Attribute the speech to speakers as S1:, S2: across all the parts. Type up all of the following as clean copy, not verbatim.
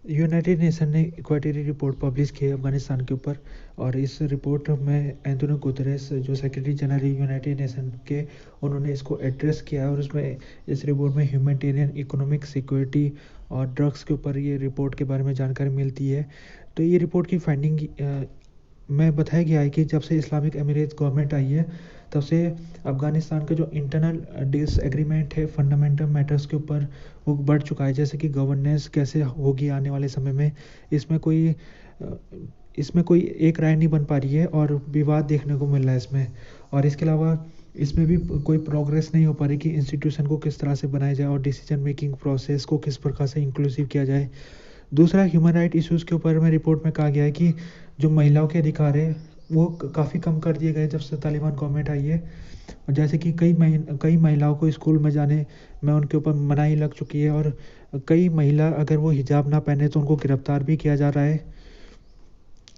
S1: United nation ने इक्वाटरी report publish की है अफगानिस्तान के ऊपर। और इस रिपोर्ट में एंटोनियो गुतेरेस जो सेक्रेटरी जनरल यूनाइटेड नेशन के, उन्होंने इसको एड्रेस किया है। और उसमें इस रिपोर्ट में ह्यूमैनिटेरियन, इकोनॉमिक, सिक्योरिटी और ड्रग्स के ऊपर ये रिपोर्ट के बारे में जानकारी मिलती है। तो ये रिपोर्ट की फाइंडिंग में बताया गया है कि जब से इस्लामिक एमिरेट्स गवर्नमेंट आई है, तब से अफ़गानिस्तान का जो इंटरनल डिसएग्रीमेंट है फंडामेंटल मैटर्स के ऊपर, वो बढ़ चुका है। जैसे कि गवर्नेंस कैसे होगी आने वाले समय में, इसमें कोई इसमें कोई एक राय नहीं बन पा रही है और विवाद देखने को मिल रहा है इसमें। और इसके अलावा इसमें भी कोई प्रोग्रेस नहीं हो पा रही कि इंस्टीट्यूशन को किस तरह से बनाया जाए और डिसीजन मेकिंग प्रोसेस को किस प्रकार से इंक्लूसिव किया जाए। दूसरा, ह्यूमन राइट इश्यूज़ के ऊपर में रिपोर्ट में कहा गया है कि जो महिलाओं के अधिकार है वो काफ़ी कम कर दिए गए जब से तालिबान गवर्नमेंट आई है। और जैसे कि कई महिलाओं को स्कूल में जाने में उनके ऊपर मनाही लग चुकी है। और कई महिला अगर वो हिजाब ना पहने तो उनको गिरफ्तार भी किया जा रहा है।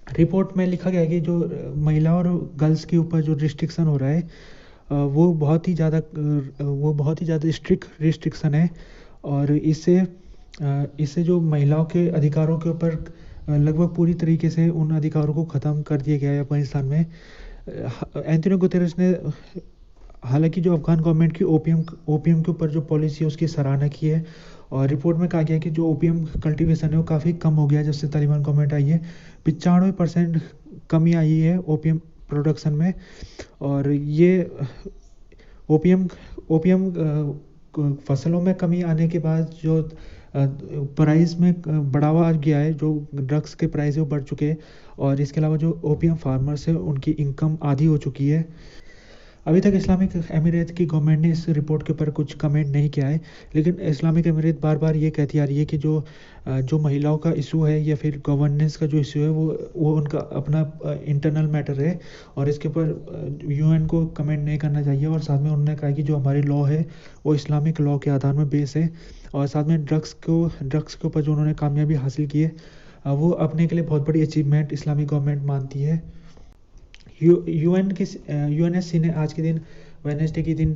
S1: रिपोर्ट में लिखा गया है कि जो महिला और गर्ल्स के ऊपर जो रिस्ट्रिक्शन हो रहा है, वो बहुत ही ज़्यादा स्ट्रिक्ट रिस्ट्रिक्शन है। और इससे जो महिलाओं के अधिकारों के ऊपर लगभग पूरी तरीके से उन अधिकारों को ख़त्म कर दिया गया है अफगानिस्तान में। एंटोनियो गुतेरेस ने हालांकि जो अफगान गवर्नमेंट की ओपीएम के ऊपर जो पॉलिसी है उसकी सराहना की है। और रिपोर्ट में कहा गया है कि जो ओपीएम कल्टीवेशन है वो काफ़ी कम हो गया है जब से तालिबान गवर्नमेंट आई है। 95% कमी आई है ओपीएम प्रोडक्शन में। और ये ओपीएम ओपीएम फसलों में कमी आने के बाद जो प्राइस में बढ़ावा आ गया है, जो ड्रग्स के प्राइस है वो बढ़ चुके हैं। और इसके अलावा जो ओपीएम फार्मर्स है उनकी इनकम आधी हो चुकी है। अभी तक इस्लामिक अमीरात की गवर्नमेंट ने इस रिपोर्ट के ऊपर कुछ कमेंट नहीं किया है, लेकिन इस्लामिक अमीरात बार बार ये कहती आ रही है कि जो महिलाओं का इशू है या फिर गवर्नेंस का जो इशू है वो उनका अपना इंटरनल मैटर है। और इसके ऊपर यूएन को कमेंट नहीं करना चाहिए। और साथ में उन्होंने कहा कि जो हमारी लॉ है वो इस्लामिक लॉ के आधार में बेस है। और साथ में ड्रग्स के ऊपर जो उन्होंने कामयाबी हासिल की है, वो अपने के लिए बहुत बड़ी अचीवमेंट इस्लामिक गवर्नमेंट मानती है। यूएनएससी ने आज के दिन, वेडनेसडे के दिन,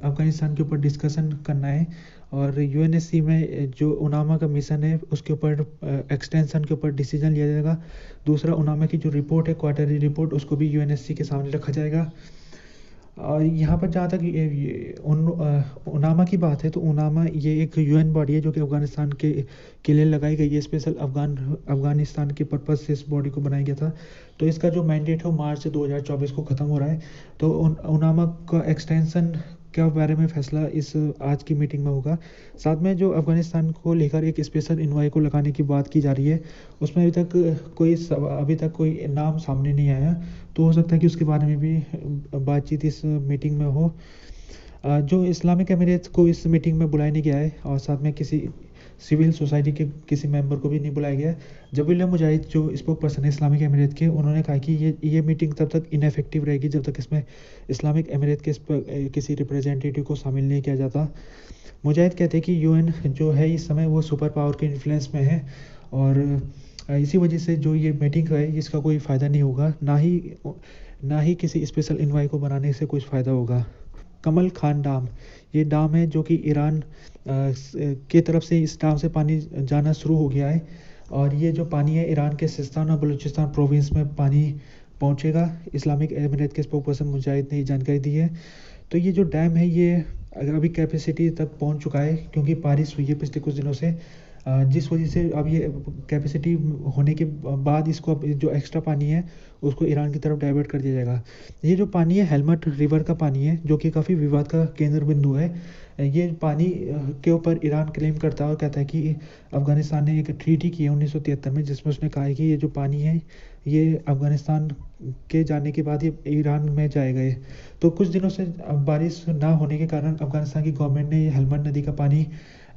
S1: अफगानिस्तान के ऊपर डिस्कशन करना है। और यूएनएससी में जो उनामा का मिशन है उसके ऊपर एक्सटेंशन के ऊपर डिसीजन लिया जाएगा। दूसरा, उनामा की जो रिपोर्ट है, क्वार्टरली रिपोर्ट, उसको भी यूएनएससी के सामने रखा जाएगा। और यहाँ पर जहाँ तक उनामा की बात है, तो उनामा ये एक यूएन बॉडी है जो कि अफगानिस्तान के लिए लगाई गई है। स्पेशल अफगानिस्तान के पर्पज़ से इस बॉडी को बनाया गया था। तो इसका जो मैंडेट है वो मार्च 2024 को ख़त्म हो रहा है। तो उनामा का एक्सटेंशन के बारे में फैसला इस आज की मीटिंग में होगा। साथ में जो अफगानिस्तान को लेकर एक स्पेशल इन्वाई को लगाने की बात की जा रही है, उसमें अभी तक कोई नाम सामने नहीं आया। तो हो सकता है कि उसके बारे में भी बातचीत इस मीटिंग में हो। जो इस्लामिक एमिरेट्स को इस मीटिंग में बुलाया नहीं गया है और साथ में किसी सिविल सोसाइटी के किसी मेंबर को भी नहीं बुलाया गया है। जबील मुजाहिद जो स्पोक पर्सन है इस्लामिक एमिरेट के, उन्होंने कहा कि ये मीटिंग तब तक इनफेक्टिव रहेगी जब तक इसमें इस्लामिक एमिरेट के किसी रिप्रेजेंटेटिव को शामिल नहीं किया जाता। मुजाहिद कहते हैं कि यूएन जो है इस समय वो सुपर पावर के इन्फ्लुएंस में है। और इसी वजह से जो ये मीटिंग है इसका कोई फ़ायदा नहीं होगा, ना ही किसी स्पेशल इन्वाई को बनाने से कुछ फ़ायदा होगा। कमल खान डैम, ये डैम है जो कि ईरान के तरफ से इस डैम से पानी जाना शुरू हो गया है। और ये जो पानी है ईरान के सिस्तान और बलूचिस्तान प्रोविंस में पानी पहुंचेगा। इस्लामिक एमिरेट के स्पोक पर्सन मुजाहिद ने ये जानकारी दी है। तो ये जो डैम है ये अभी कैपेसिटी तक पहुंच चुका है, क्योंकि बारिश हुई है पिछले कुछ दिनों से, जिस वजह से अब ये कैपेसिटी होने के बाद इसको अब जो एक्स्ट्रा पानी है उसको ईरान की तरफ डाइवर्ट कर दिया जाएगा। ये जो पानी है हेलमट रिवर का पानी है, जो कि काफ़ी विवाद का केंद्र बिंदु है। ये पानी के ऊपर ईरान क्लेम करता है और कहता है कि अफ़गानिस्तान ने एक ट्रीटी की है 1973 में, जिसमें उसने कहा है कि ये जो पानी है ये अफ़गानिस्तान के जाने के बाद ये ईरान में जाएगा। ये तो कुछ दिनों से बारिश ना होने के कारण अफ़गानिस्तान की गवर्नमेंट ने ये हेलमंड नदी का पानी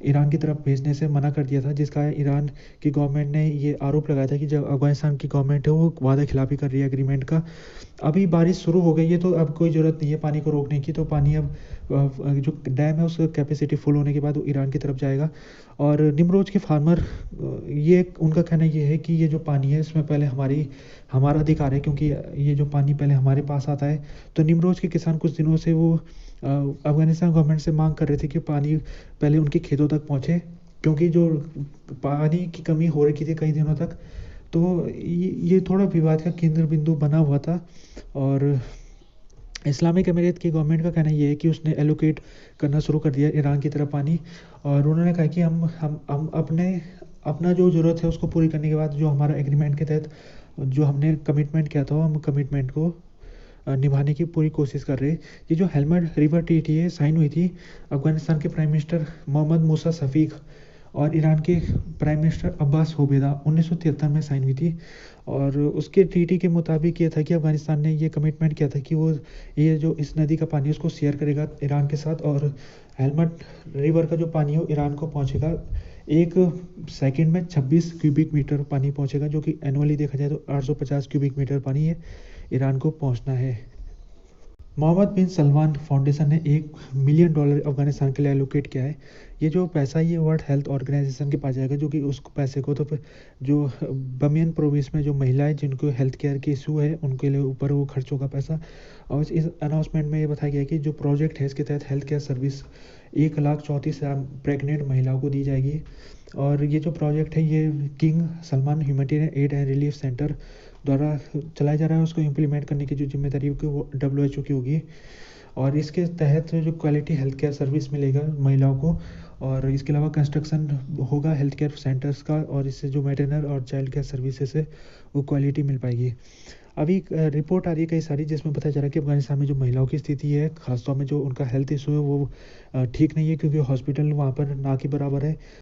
S1: ईरान की तरफ भेजने से मना कर दिया था, जिसका ईरान की गवर्नमेंट ने ये आरोप लगाया था कि जो अफ़गानिस्तान की गवर्नमेंट है वो वादा खिलाफी कर रही है एग्रीमेंट का। अभी बारिश शुरू हो गई है तो अब कोई ज़रूरत नहीं है पानी को रोकने की। तो पानी अब जो डैम है उसका कैपेसिटी फुल होने के बाद वो ईरान की तरफ जाएगा। और निमरोज के फार्मर, ये उनका कहना ये है कि ये जो पानी है इसमें पहले हमारा अधिकार है, क्योंकि ये जो पानी पहले हमारे पास आता है। तो निमरोज के किसान कुछ दिनों से वो अफ़गानिस्तान गवर्नमेंट से मांग कर रहे थे कि पानी पहले उनके खेतों तक पहुँचे, क्योंकि जो पानी की कमी हो रखी थी कई दिनों तक, तो ये थोड़ा विवाद का केंद्र बिंदु बना हुआ था। और इस्लामिक अमीरात की गवर्नमेंट का कहना ये है कि उसने एलोकेट करना शुरू कर दिया ईरान की तरफ पानी, और उन्होंने कहा कि हम अपना जो ज़रूरत है उसको पूरी करने के बाद जो हमारा एग्रीमेंट के तहत जो हमने कमिटमेंट किया था, हम कमिटमेंट को निभाने की पूरी कोशिश कर रहे हैं। ये जो हेलमंड रिवर ट्रीटी है साइन हुई थी अफगानिस्तान के प्राइम मिनिस्टर मोहम्मद मूसा शफीक और ईरान के प्राइम मिनिस्टर अब्बास होबेदा 1973 में साइन हुई थी। और उसके ट्रीटी के मुताबिक ये था कि अफगानिस्तान ने ये कमिटमेंट किया था कि वो ये जो इस नदी का पानी है उसको शेयर करेगा ईरान के साथ, और हेलमंड रिवर का जो पानी है वो ईरान को पहुंचेगा। एक सेकंड में 26 क्यूबिक मीटर पानी पहुंचेगा, जो कि एनुअली देखा जाए तो 850 क्यूबिक मीटर पानी है ईरान को पहुंचना है। मोहम्मद बिन सलमान फाउंडेशन ने $1 मिलियन अफगानिस्तान के लिए एलोकेट किया है। ये जो पैसा ये वर्ल्ड हेल्थ ऑर्गेनाइजेशन के पास जाएगा, जो कि उस पैसे को तो फिर जो बमियन प्रोविंस में जो महिलाएं जिनको हेल्थ केयर की इशू है उनके लिए ऊपर वो खर्च होगा पैसा। और इस अनाउंसमेंट में ये बताया गया कि जो प्रोजेक्ट है इसके तहत हेल्थ केयर सर्विस 1,34,000 प्रेग्नेंट महिलाओं को दी जाएगी। और ये जो प्रोजेक्ट है ये king Salman humanitarian add and relief centre द्वारा चलाया जा रहा है। उसको इम्प्लीमेंट करने की जो जिम्मेदारी होगी वो WHO की होगी। और इसके तहत जो क्वालिटी हेल्थ केयर सर्विस मिलेगा महिलाओं को, और इसके अलावा कंस्ट्रक्शन होगा हेल्थ केयर सेंटर्स का, और इससे जो मैटरनल और चाइल्ड केयर सर्विसेज है वो क्वालिटी मिल पाएगी। अभी रिपोर्ट आ रही है कई सारी जिसमें पता चला कि अफगानिस्तान में जो महिलाओं की स्थिति है, खासतौर में जो उनका हेल्थ इशू है वो ठीक नहीं है, क्योंकि हॉस्पिटल वहाँ पर ना के बराबर है।